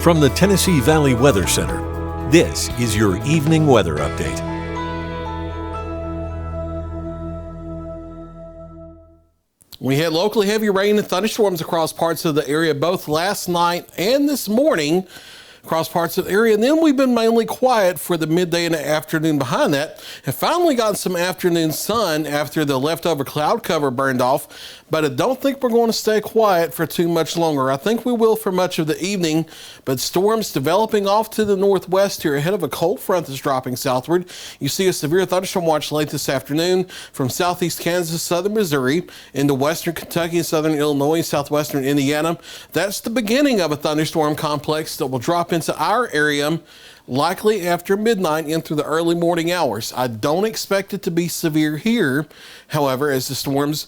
From the Tennessee Valley Weather Center, this is your evening weather update. We had locally heavy rain and thunderstorms across parts of the area both last night and this morning across parts of the area. And then we've been mainly quiet for the midday and the afternoon behind that. And finally got some afternoon sun after the leftover cloud cover burned off. But I don't think we're going to stay quiet for too much longer. I think we will for much of the evening, but storms developing off to the northwest here ahead of a cold front that's dropping southward. You see a severe thunderstorm watch late this afternoon from southeast Kansas, southern Missouri, into western Kentucky, southern Illinois, southwestern Indiana. That's the beginning of a thunderstorm complex that will drop into our area likely after midnight into the early morning hours. I don't expect it to be severe here, however, as the storms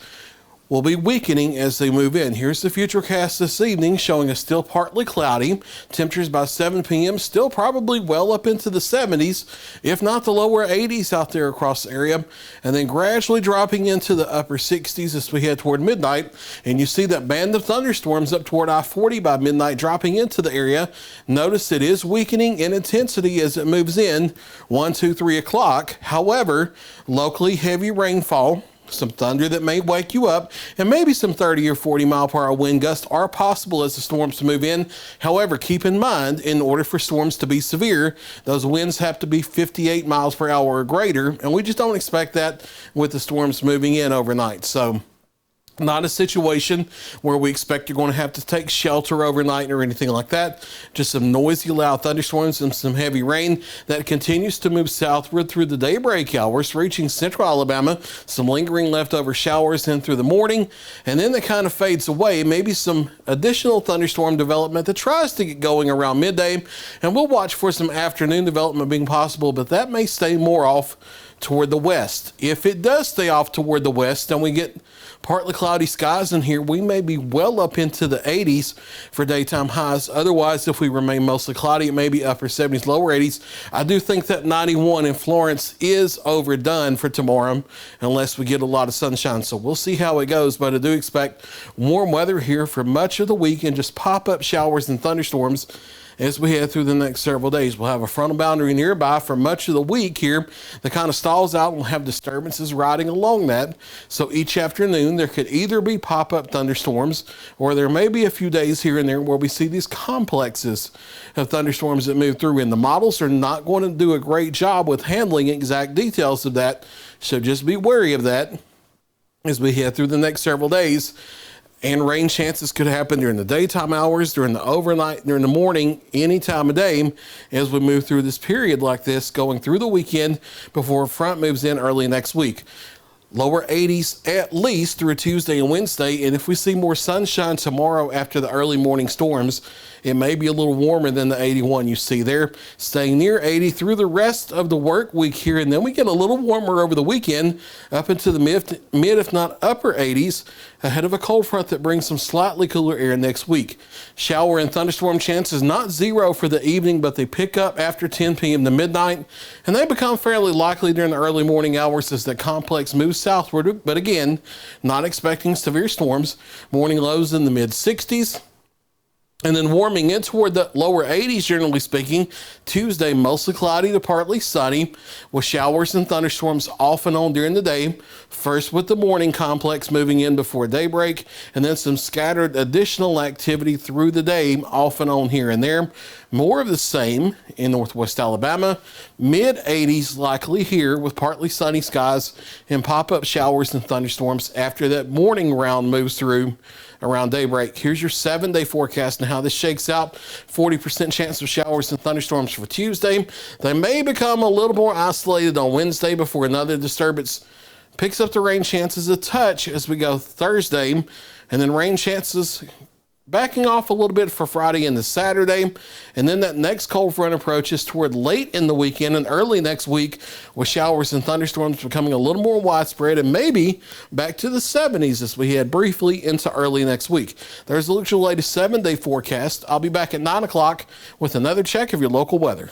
will be weakening as they move in. Here's the futurecast this evening showing us still partly cloudy. Temperatures by 7 p.m. still probably well up into the 70s, if not the lower 80s out there across the area, and then gradually dropping into the upper 60s as we head toward midnight. And you see that band of thunderstorms up toward I-40 by midnight dropping into the area. Notice it is weakening in intensity as it moves in 1, 2, 3 o'clock. However, locally heavy rainfall, some thunder that may wake you up, and maybe some 30 or 40 mile per hour wind gusts are possible as the storms move in. However, keep in mind, in order for storms to be severe, those winds have to be 58 miles per hour or greater, and we just don't expect that with the storms moving in overnight. So not a situation where we expect you're going to have to take shelter overnight or anything like that. Just some noisy, loud thunderstorms and some heavy rain that continues to move southward through the daybreak hours, reaching central Alabama. Some lingering leftover showers in through the morning, and then that kind of fades away. Maybe some additional thunderstorm development that tries to get going around midday, and we'll watch for some afternoon development being possible, but that may stay more off toward the west. If it does stay off toward the west, then we get partly cloudy skies in here. We may be well up into the 80s for daytime highs. Otherwise, if we remain mostly cloudy, it may be upper 70s, lower 80s. I do think that 91 in Florence is overdone for tomorrow unless we get a lot of sunshine. So we'll see how it goes, but I do expect warm weather here for much of the week and just pop-up showers and thunderstorms as we head through the next several days. We'll have a frontal boundary nearby for much of the week here that kind of stalls out, and we'll have disturbances riding along that. So each afternoon there could either be pop-up thunderstorms, or there may be a few days here and there where we see these complexes of thunderstorms that move through, and the models are not going to do a great job with handling exact details of that. So just be wary of that as we head through the next several days. And rain chances could happen during the daytime hours, during the overnight, during the morning, any time of day as we move through this period like this, going through the weekend before a front moves in early next week. Lower 80s at least through Tuesday and Wednesday. And if we see more sunshine tomorrow after the early morning storms, it may be a little warmer than the 81 you see there. Staying near 80 through the rest of the work week here. And then we get a little warmer over the weekend up into the mid if not upper 80s ahead of a cold front that brings some slightly cooler air next week. Shower and thunderstorm chances not zero for the evening, but they pick up after 10 p.m. to midnight, and they become fairly likely during the early morning hours as the complex moves southward. But again, not expecting severe storms. Morning lows in the mid 60s. And then warming in toward the lower 80s, generally speaking. Tuesday, mostly cloudy to partly sunny, with showers and thunderstorms off and on during the day. First with the morning complex moving in before daybreak, and then some scattered additional activity through the day, off and on here and there. More of the same in northwest Alabama. Mid 80s likely here with partly sunny skies and pop-up showers and thunderstorms after that morning round moves through around daybreak. Here's your 7-day forecast and how this shakes out. 40% chance of showers and thunderstorms for Tuesday. They may become a little more isolated on Wednesday before another disturbance picks up the rain chances a touch as we go Thursday, and then rain chances backing off a little bit for Friday into Saturday, and then that next cold front approaches toward late in the weekend and early next week with showers and thunderstorms becoming a little more widespread and maybe back to the 70s as we head briefly into early next week. There's the latest 7-day forecast. I'll be back at 9 o'clock with another check of your local weather.